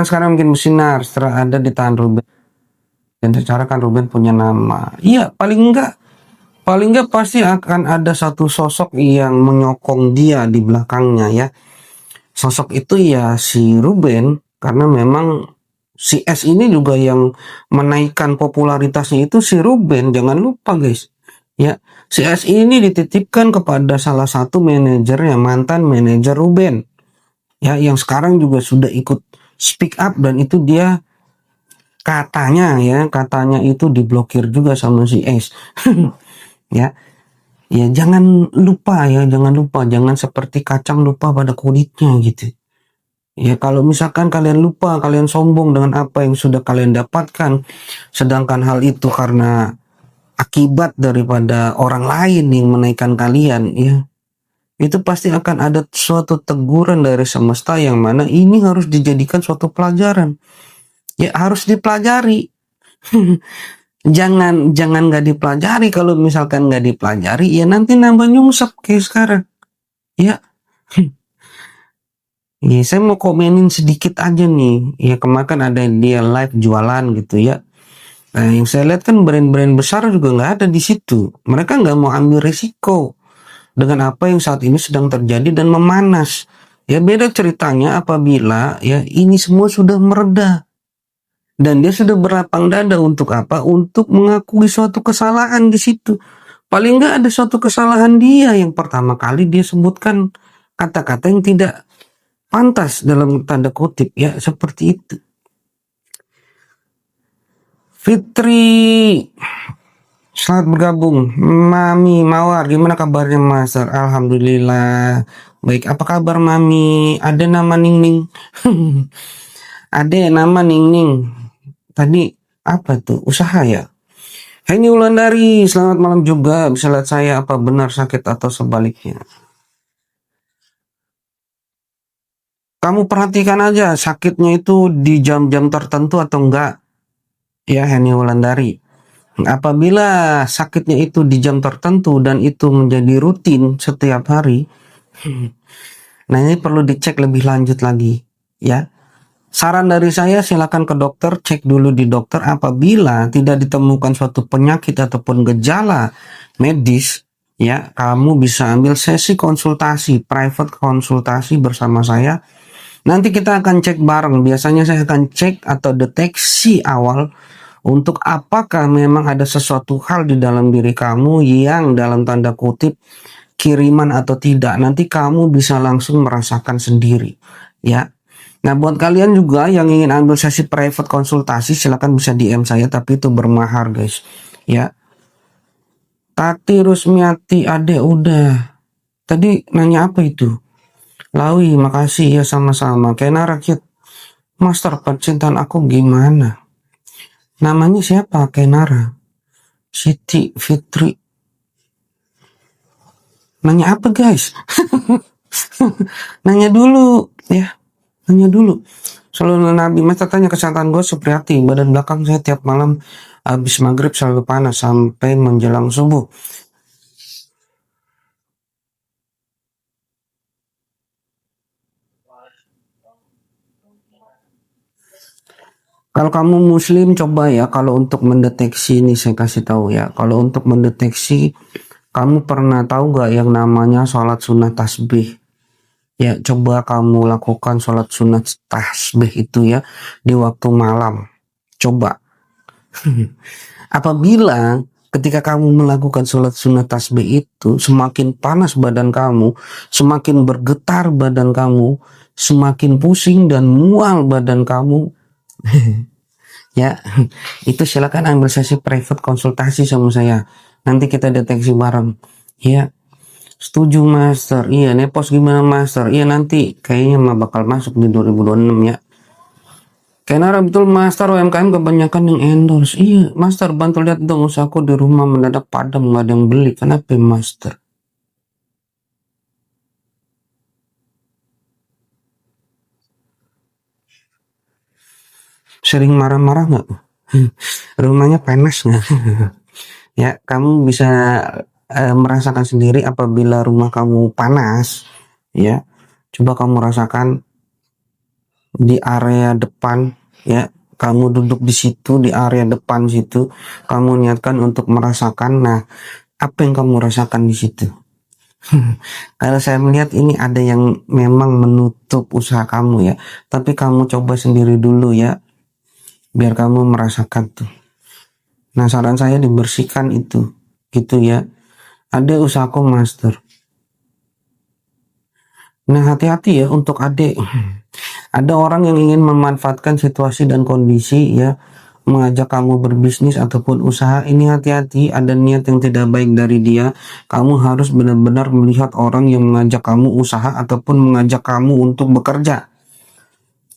Sekarang mungkin bersinar setelah ada di tangan Ruben. Dan secara kan Ruben punya nama. Iya, paling enggak pasti akan ada satu sosok yang menyokong dia di belakangnya ya. Sosok itu ya si Ruben, karena memang si S ini juga yang menaikkan popularitasnya itu si Ruben. Jangan lupa guys. Ya, si S ini dititipkan kepada salah satu manajernya, mantan manajer Ruben. Ya, yang sekarang juga sudah ikut speak up, dan itu dia katanya itu diblokir juga sama si S. Ya, ya jangan lupa, jangan seperti kacang lupa pada kulitnya gitu. Ya, kalau misalkan kalian lupa, kalian sombong dengan apa yang sudah kalian dapatkan, sedangkan hal itu karena akibat daripada orang lain yang menaikkan kalian, ya, itu pasti akan ada suatu teguran dari semesta yang mana ini harus dijadikan suatu pelajaran. Ya, harus dipelajari. Jangan nggak dipelajari. Kalau misalkan nggak dipelajari, ya nanti nambah nyungsep kayak sekarang. Ya, ya, saya mau komenin sedikit aja nih. Ya, kemarin kan ada dia live jualan gitu ya. Nah, yang saya lihat kan brand-brand besar juga nggak ada di situ. Mereka nggak mau ambil risiko dengan apa yang saat ini sedang terjadi dan memanas. Ya, beda ceritanya apabila ya ini semua sudah mereda dan dia sudah berlapang dada. Untuk apa? Untuk mengakui suatu kesalahan di situ. Paling nggak ada suatu kesalahan dia yang pertama kali dia sebutkan kata-kata yang tidak pantas dalam tanda kutip ya, seperti itu. Fitri, selamat bergabung. Mami Mawar, gimana kabarnya Master? Alhamdulillah baik. Apa kabar Mami? Ada nama Ning Ning. Ada nama Ning Ning. Tadi apa tuh? Usaha ya? Ini Wulandari, selamat malam juga. Bisa lihat saya apa benar sakit atau sebaliknya? Kamu perhatikan aja sakitnya itu di jam-jam tertentu atau enggak, ya Henny Wulandari. Apabila sakitnya itu di jam tertentu dan itu menjadi rutin setiap hari, nah ini perlu dicek lebih lanjut lagi, ya. Saran dari saya, silakan ke dokter, cek dulu di dokter. Apabila tidak ditemukan suatu penyakit ataupun gejala medis, ya, kamu bisa ambil sesi konsultasi, private konsultasi bersama saya. Nanti kita akan cek bareng. Biasanya saya akan cek atau deteksi awal untuk apakah memang ada sesuatu hal di dalam diri kamu yang dalam tanda kutip kiriman atau tidak. Nanti kamu bisa langsung merasakan sendiri, ya. Nah, buat kalian juga yang ingin ambil sesi private konsultasi, silakan bisa DM saya, tapi itu bermahar, guys. Ya. Tati Rusmiati, Ade udah. Tadi nanya apa itu? Lawi, makasih ya, sama-sama. Kena rakyat. Master, percintaan aku gimana? Namanya siapa? Kenara. Siti Fitri. Nanya apa, guys? Nanya dulu, ya. Nanya dulu. Selalu Nabi, Mas tanya kesehatan gue seperti badan belakang saya tiap malam habis maghrib selalu panas sampai menjelang subuh. Kalau kamu muslim, coba ya, kalau untuk mendeteksi ini saya kasih tahu ya. Kalau untuk mendeteksi, kamu pernah tahu gak yang namanya sholat sunat tasbih? Ya, coba kamu lakukan sholat sunat tasbih itu ya di waktu malam. Coba. Apabila ketika kamu melakukan sholat sunat tasbih itu, semakin panas badan kamu, semakin bergetar badan kamu, semakin pusing dan mual badan kamu, ya, itu silakan ambil sesi private konsultasi sama saya. Nanti kita deteksi bareng. Ya, setuju Master. Iya, Nepos gimana Master? Iya, nanti kayaknya mah bakal masuk di 2026 ya. Kenara betul Master, UMKM kebanyakan yang endorse. Iya Master, bantu lihat dong usahaku di rumah mendadak padam, nggak ada yang beli. Kenapa Master? Sering marah-marah nggak? Rumahnya panas nggak? Ya, kamu bisa merasakan sendiri apabila rumah kamu panas. Ya, coba kamu rasakan. di area depan, ya. Kamu duduk di situ, di area depan situ, kamu niatkan untuk merasakan. Nah, apa yang kamu rasakan di situ? Kalau saya melihat ini ada yang memang menutup usaha kamu ya, tapi kamu coba sendiri dulu ya, biar kamu merasakan tuh. Nah, saran saya dibersihkan itu, gitu ya. Ada usahaku master. Nah, hati-hati ya untuk adik. Ada orang yang ingin memanfaatkan situasi dan kondisi ya, mengajak kamu berbisnis ataupun usaha. Ini hati-hati, ada niat yang tidak baik dari dia. Kamu harus benar-benar melihat orang yang mengajak kamu usaha ataupun mengajak kamu untuk bekerja.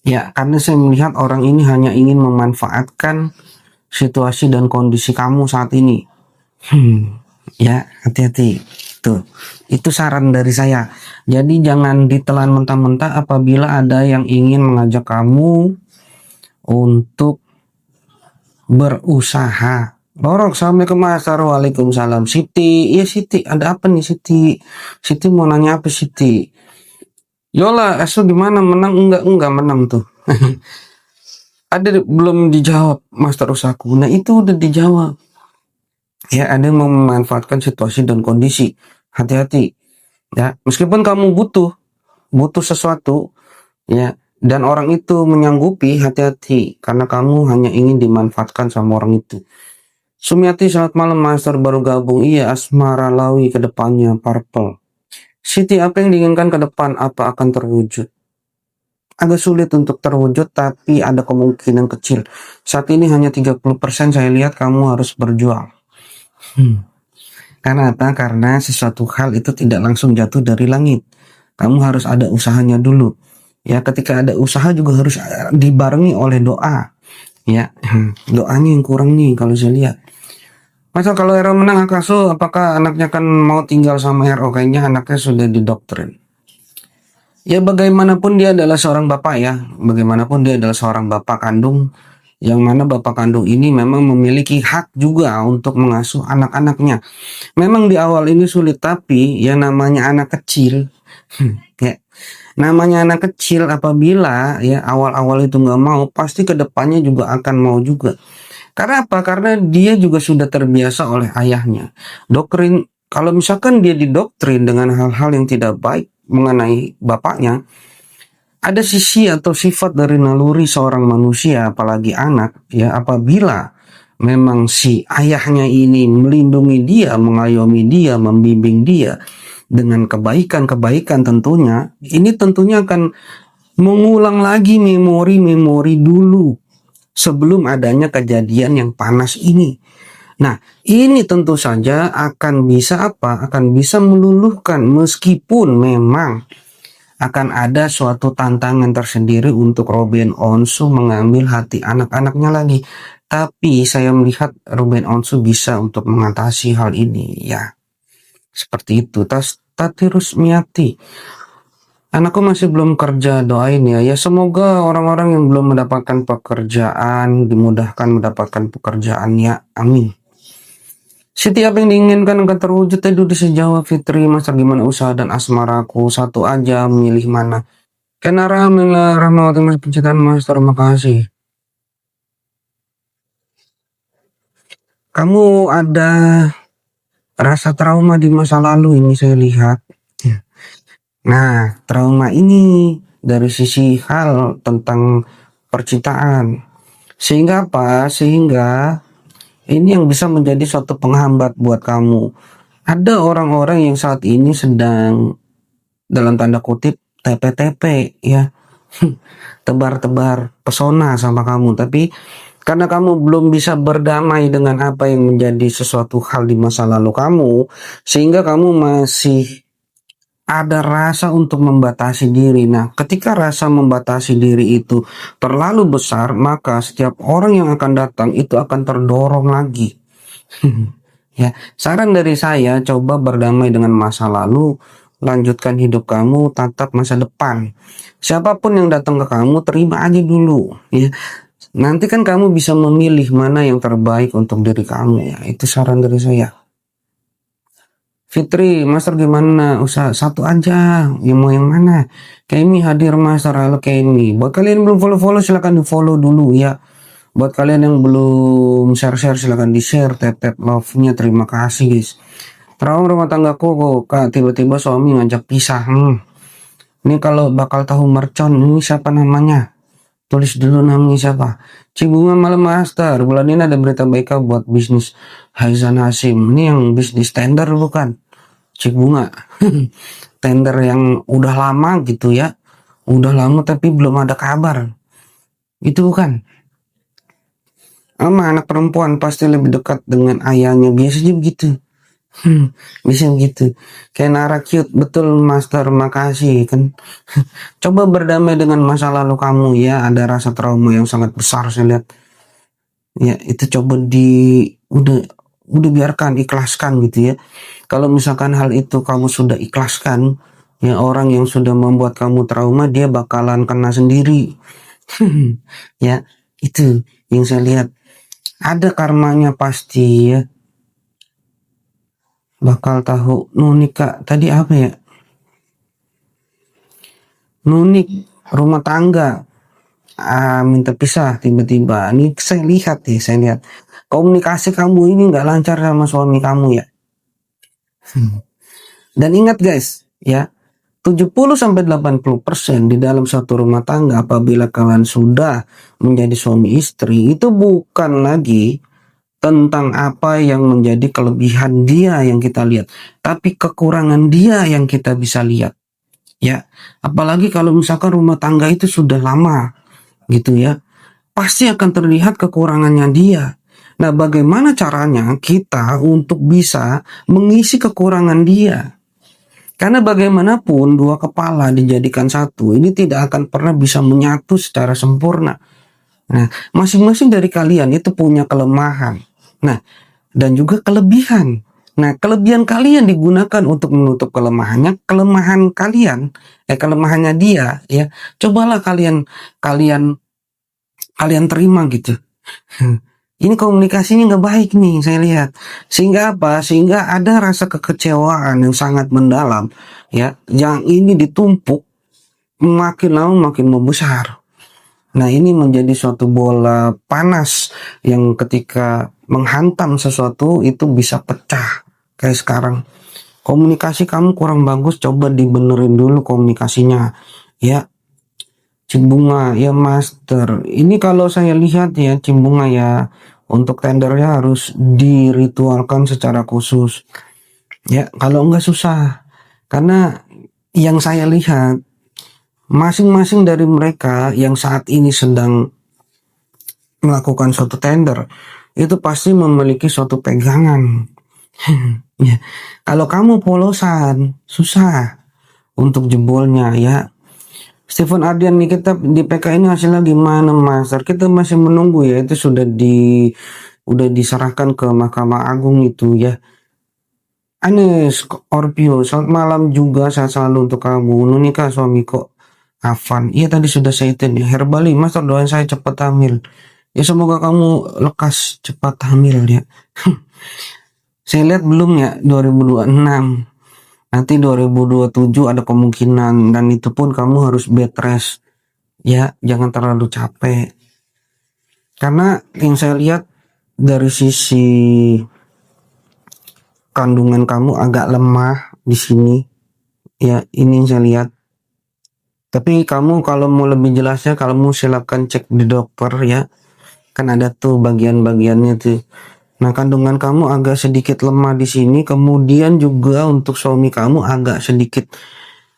Ya, karena saya melihat orang ini hanya ingin memanfaatkan situasi dan kondisi kamu saat ini. Ya, hati-hati. Tuh, itu saran dari saya. Jadi jangan ditelan mentah-mentah apabila ada yang ingin mengajak kamu untuk berusaha. Lorok, assalamualaikum mas. Waalaikumsalam. Siti, iya Siti. Ada apa nih Siti? Siti mau nanya apa Siti? Yola, esok gimana? Menang enggak menang tuh. Ada belum dijawab master usahaku. Nah itu udah dijawab. Ya, ada yang mau memanfaatkan situasi dan kondisi. Hati-hati. Ya, meskipun kamu butuh sesuatu, ya, dan orang itu menyanggupi, hati-hati karena kamu hanya ingin dimanfaatkan sama orang itu. Sumiati, selamat malam master, baru gabung. Iya, Asmara Lawi ke depannya Purple. Siti, apa yang diinginkan ke depan, apa akan terwujud? Agak sulit untuk terwujud, tapi ada kemungkinan kecil. Saat ini hanya 30% saya lihat kamu harus berjuang. Karena apa? Karena sesuatu hal itu tidak langsung jatuh dari langit. Kamu harus ada usahanya dulu. Ya, ketika ada usaha juga harus dibarengi oleh doa. Ya, doanya yang kurang nih kalau saya lihat. Masa kalau RO menang Akaso, apakah anaknya kan mau tinggal sama RO? Kayaknya anaknya sudah didoktrin. Ya, bagaimanapun dia adalah seorang bapak ya. Bagaimanapun dia adalah seorang bapak kandung. Yang mana bapak kandung ini memang memiliki hak juga untuk mengasuh anak-anaknya. Memang di awal ini sulit, tapi yang namanya anak kecil, ya, namanya anak kecil apabila ya awal-awal itu nggak mau, pasti kedepannya juga akan mau juga. Karena apa? Karena dia juga sudah terbiasa oleh ayahnya. Doktrin, kalau misalkan dia didoktrin dengan hal-hal yang tidak baik mengenai bapaknya, ada sisi atau sifat dari naluri seorang manusia, apalagi anak, ya apabila memang si ayahnya ini melindungi dia, mengayomi dia, membimbing dia dengan kebaikan-kebaikan tentunya, ini tentunya akan mengulang lagi memori-memori dulu sebelum adanya kejadian yang panas ini. Nah, ini tentu saja akan bisa apa? Akan bisa meluluhkan meskipun memang akan ada suatu tantangan tersendiri untuk Ruben Onsu mengambil hati anak-anaknya lagi. Tapi saya melihat Ruben Onsu bisa untuk mengatasi hal ini ya. Seperti itu. Tatirus Miati. Anakku masih belum kerja, doain ya. Ya semoga orang-orang yang belum mendapatkan pekerjaan dimudahkan mendapatkan pekerjaan ya. Amin. Siti, apa yang diinginkan akan terwujud? Tadi udah sejawab Fitri, masa gimana usaha dan asmaraku, satu aja milih mana? Kenara rahmati mas penciptaan mas, terima kasih. Kamu ada rasa trauma di masa lalu ini saya lihat. Nah, trauma ini dari sisi hal tentang percintaan. Sehingga apa? Sehingga ini yang bisa menjadi suatu penghambat buat kamu. Ada orang-orang yang saat ini sedang dalam tanda kutip TP-TP ya. Tebar-tebar pesona sama kamu, tapi karena kamu belum bisa berdamai dengan apa yang menjadi sesuatu hal di masa lalu kamu, sehingga kamu masih ada rasa untuk membatasi diri. Nah, ketika rasa membatasi diri itu terlalu besar, maka setiap orang yang akan datang itu akan terdorong lagi. Ya, saran dari saya, coba berdamai dengan masa lalu, lanjutkan hidup kamu, tatap masa depan. Siapapun yang datang ke kamu, terima aja dulu. Ya, nanti kan kamu bisa memilih mana yang terbaik untuk diri kamu. Ya, itu saran dari saya. Fitri, Master gimana? Usaha satu aja. Ya mau yang mana? Kemi hadir Master. Halo Kemi. Buat kalian yang belum follow-follow silahkan di follow dulu ya. Buat kalian yang belum share-share silahkan di share. Tap-tap love-nya. Terima kasih guys. Trauma rumah tanggaku kok kak tiba-tiba suami ngajak pisah. Ini kalau bakal tahu mercon ini siapa namanya? Tulis dulu namanya siapa. Cibunga Malam Master. Bulan ini ada berita baik buat bisnis Haizan Hasim. Ini yang bisnis tender bukan? Cik Bunga. Tender yang udah lama gitu ya. Udah lama tapi belum ada kabar. Itu bukan? Ama anak perempuan pasti lebih dekat dengan ayahnya. Biasanya begitu. Bisa begitu. Kayak Nara cute. Betul Master. Makasih kan. Coba berdamai dengan masa lalu kamu ya. Ada rasa trauma yang sangat besar saya lihat. Ya itu coba udah biarkan, ikhlaskan gitu ya. Kalau misalkan hal itu kamu sudah ikhlaskan, ya orang yang sudah membuat kamu trauma dia bakalan kena sendiri. Ya itu yang saya lihat, ada karmanya pasti ya. Bakal tahu. Nunik kak tadi apa ya? Nunik rumah tangga minta pisah tiba-tiba. Ini saya lihat ya, saya lihat komunikasi kamu ini nggak lancar sama suami kamu ya. Dan ingat guys ya, 70-80% di dalam satu rumah tangga apabila kalian sudah menjadi suami istri itu bukan lagi tentang apa yang menjadi kelebihan dia yang kita lihat, tapi kekurangan dia yang kita bisa lihat ya. Apalagi kalau misalkan rumah tangga itu sudah lama gitu ya, pasti akan terlihat kekurangannya dia. Nah, bagaimana caranya kita untuk bisa mengisi kekurangan dia? Karena bagaimanapun dua kepala dijadikan satu, ini tidak akan pernah bisa menyatu secara sempurna. Nah, masing-masing dari kalian itu punya kelemahan. Nah, dan juga kelebihan. Nah, kelebihan kalian digunakan untuk menutup kelemahannya, kelemahannya dia, ya. Cobalah kalian terima gitu. Ini komunikasinya nggak baik nih saya lihat. Sehingga apa? Sehingga ada rasa kekecewaan yang sangat mendalam ya. Yang ini ditumpuk makin lama makin membesar. Nah ini menjadi suatu bola panas yang ketika menghantam sesuatu itu bisa pecah. Kayak sekarang. Komunikasi kamu kurang bagus, coba dibenerin dulu komunikasinya. Ya. Cimbunga ya Master. Ini kalau saya lihat ya Cimbunga ya, untuk tendernya harus diritualkan secara khusus. Ya kalau enggak susah. Karena yang saya lihat masing-masing dari mereka yang saat ini sedang melakukan suatu tender itu pasti memiliki suatu pegangan. Ya. Kalau kamu polosan susah untuk jebolnya ya. Stephen Ardian nih, kita di PK ini hasilnya gimana Master? Kita masih menunggu ya, itu udah diserahkan ke Mahkamah Agung itu ya. Anes Scorpio, selamat malam juga, saya selalu untuk kamu. Nunika suami kok Afan. Iya tadi sudah saya itu ya. Herbali Master, doain saya cepat hamil. Ya semoga kamu lekas cepat hamil ya. Saya lihat belum ya 2026. Nanti 2027 ada kemungkinan, dan itu pun kamu harus bed rest ya, jangan terlalu capek. Karena yang saya lihat dari sisi kandungan kamu agak lemah di sini ya, ini yang saya lihat. Tapi kamu kalau mau lebih jelasnya kamu silakan cek di dokter ya, kan ada tuh bagian-bagiannya tuh. Nah, kandungan kamu agak sedikit lemah di sini, kemudian juga untuk suami kamu agak sedikit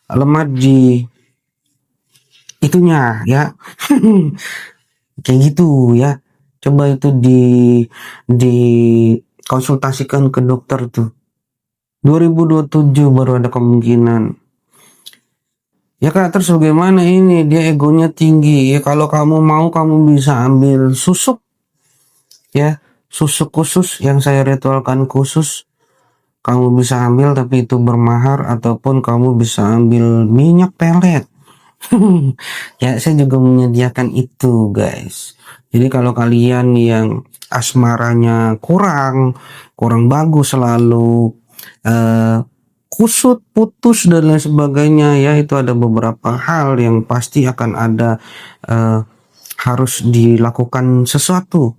lemah di itunya ya. Kayak gitu ya. Coba itu di konsultasikan ke dokter tuh. 2027 baru ada kemungkinan. Ya kak, terus bagaimana ini? Dia egonya tinggi. Ya kalau kamu mau kamu bisa ambil susuk. Ya, susuk khusus yang saya ritualkan khusus. Kamu bisa ambil tapi itu bermahar, ataupun kamu bisa ambil minyak pelet. Ya saya juga menyediakan itu guys. Jadi kalau kalian yang asmaranya kurang bagus selalu, eh, kusut, putus dan lain sebagainya ya, itu ada beberapa hal yang pasti akan ada, eh, harus dilakukan sesuatu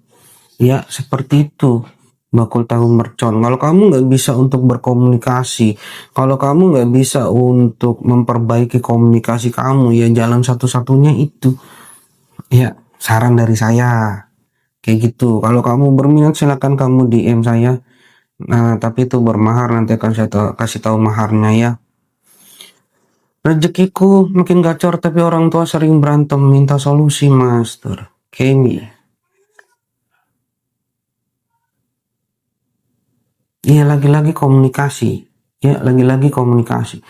ya, seperti itu. Bakul tahu mercon. Kalau kamu nggak bisa untuk berkomunikasi, kalau kamu nggak bisa untuk memperbaiki komunikasi kamu, ya jalan satu-satunya itu ya, saran dari saya kayak gitu. Kalau kamu berminat silakan kamu DM saya. Nah, tapi itu bermahar, nanti akan saya kasih tahu maharnya ya. Rezekiku makin gacor tapi orang tua sering berantem, minta solusi master. Kemi. Iya, lagi-lagi komunikasi. Ya, lagi-lagi komunikasi.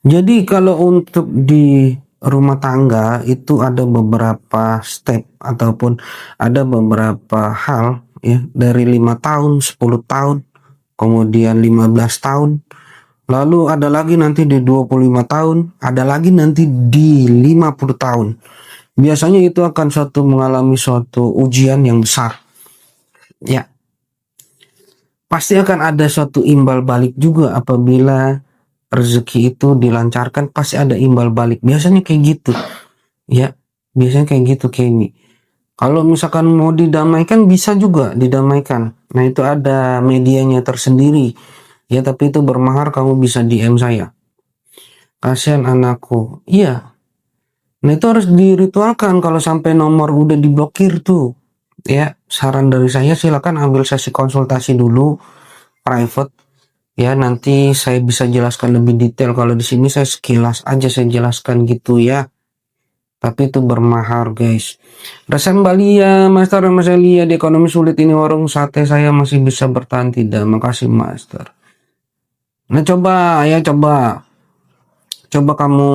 Jadi kalau untuk di rumah tangga itu ada beberapa step ataupun ada beberapa hal ya, dari 5 tahun, 10 tahun, kemudian 15 tahun. Lalu ada lagi nanti di 25 tahun, ada lagi nanti di 50 tahun. Biasanya itu akan mengalami suatu ujian yang besar. Ya, pasti akan ada suatu imbal balik juga apabila rezeki itu dilancarkan, pasti ada imbal balik. Biasanya kayak gitu. Ya, biasanya kayak gitu Kenny. Kalau misalkan mau didamaikan bisa juga didamaikan. Nah, itu ada medianya tersendiri. Ya, tapi itu bermahar, kamu bisa DM saya. Kasihan anakku. Iya. Nah, itu harus diritualkan kalau sampai nomor udah diblokir tuh. Ya, saran dari saya silakan ambil sesi konsultasi dulu private. Ya, nanti saya bisa jelaskan lebih detail. Kalau di sini saya sekilas aja saya jelaskan gitu ya. Tapi itu bermahar guys. Rasa Balia, Master Mas Elia, di ekonomi sulit ini warung sate saya masih bisa bertahan tidak? Makasih Master. Nah, coba kamu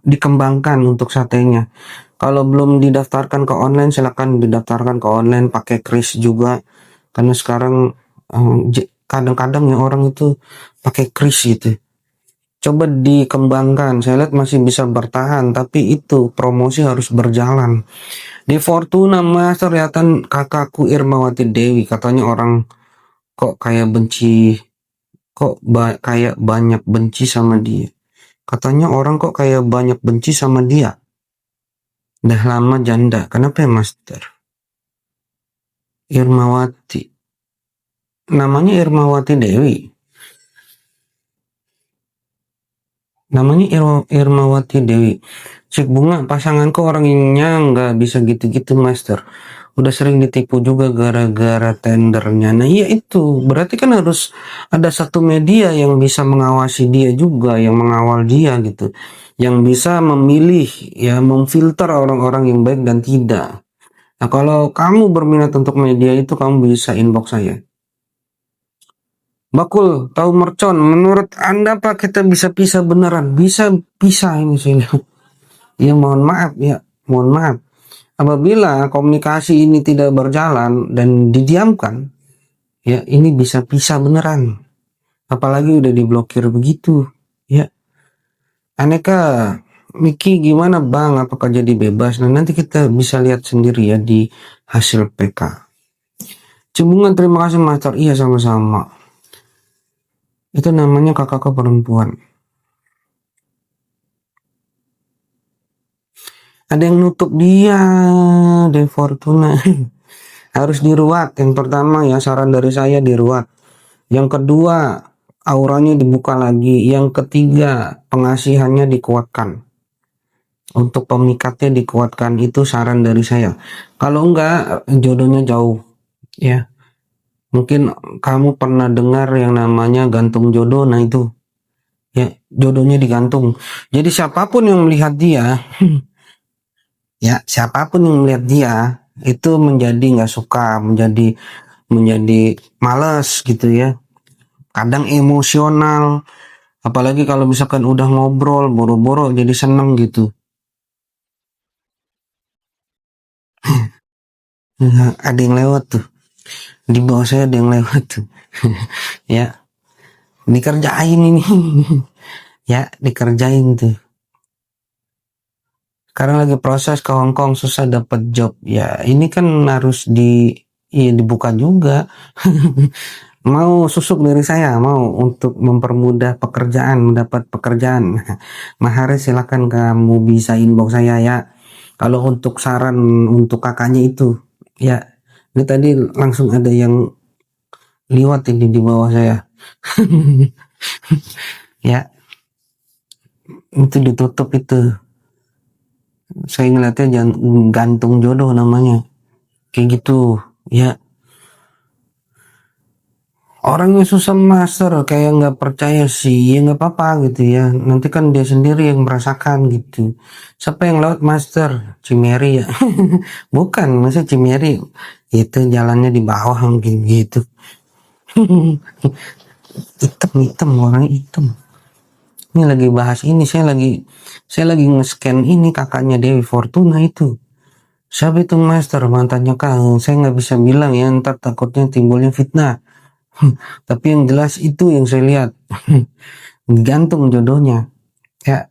dikembangkan untuk satenya. Kalau belum didaftarkan ke online, silakan didaftarkan ke online pakai kris juga. Karena sekarang kadang-kadang ya orang itu pakai kris gitu. Coba dikembangkan, saya lihat masih bisa bertahan, tapi itu promosi harus berjalan. Di Fortuna Mas, kelihatan kakakku Irmawati Dewi, katanya orang kok kayak benci, kayak banyak benci sama dia. Katanya orang kok kayak banyak benci sama dia. Dah lama janda, kenapa ya Master? Irmawati, namanya Irmawati Dewi. Namanya Irmawati Dewi. Cik Bunga, pasanganku orangnya nggak bisa gitu-gitu Master. Udah sering ditipu juga gara-gara tendernya. Nah iya, itu berarti kan harus ada satu media yang bisa mengawasi dia juga, yang mengawal dia gitu, yang bisa memilih ya, memfilter orang-orang yang baik dan tidak. Nah, kalau kamu berminat untuk media itu, kamu bisa inbox saya. Bakul, tahu mercon, menurut Anda Pak kita bisa pisah beneran? Bisa pisah ini sih. Ya mohon maaf ya, mohon maaf. Apabila komunikasi ini tidak berjalan dan didiamkan, ya ini bisa pisah beneran. Apalagi udah diblokir begitu, ya. Aneka, Miki gimana Bang? Apakah jadi bebas? Nah nanti kita bisa lihat sendiri ya di hasil PK. Cembungan, terima kasih Master. Iya sama-sama. Itu namanya kakakku perempuan. Ada yang nutup dia, De Fortuna. Harus diruat. Yang pertama ya, saran dari saya diruat. Yang kedua, auranya dibuka lagi. Yang ketiga, pengasihannya dikuatkan. Untuk pemikatnya dikuatkan, itu saran dari saya. Kalau enggak, jodohnya jauh. Ya, mungkin kamu pernah dengar yang namanya gantung jodoh. Nah itu, ya jodohnya digantung. Jadi siapapun yang melihat dia, ya siapapun yang melihat dia itu menjadi nggak suka, menjadi males gitu ya. Kadang emosional, apalagi kalau misalkan udah ngobrol boro-boro jadi seneng gitu. Nah, ada yang lewat tuh di bawah saya, ada yang lewat tuh. Ya, dikerjain ini. Ya, dikerjain tuh. Sekarang lagi proses ke Hong Kong, susah dapat job. Ya, ini kan harus dibuka juga. Mau susuk dari saya, mau untuk mempermudah pekerjaan, mendapat pekerjaan. Mahari silakan kamu bisa inbox saya ya. Kalau untuk saran untuk kakaknya itu, ya, ini tadi langsung ada yang liwat ini di bawah saya. Ya, itu ditutup itu. Saya ngeliatnya jangan gantung jodoh namanya. Kayak gitu, ya. Orangnya susah master, kayak nggak percaya sih, ya nggak apa-apa gitu ya. Nanti kan dia sendiri yang merasakan gitu. Siapa yang lewat master? Cimeri ya? Bukan, masa Cimeri? Itu jalannya di bawah mungkin gitu. Hitam, orangnya hitam. Ini lagi bahas ini, saya lagi nge-scan ini kakaknya Dewi Fortuna itu. Siapa itu master? Mantannya Kang. Saya nggak bisa bilang ya, ntar takutnya timbulnya fitnah. Tapi yang jelas itu yang saya lihat. Gantung jodohnya. Ya,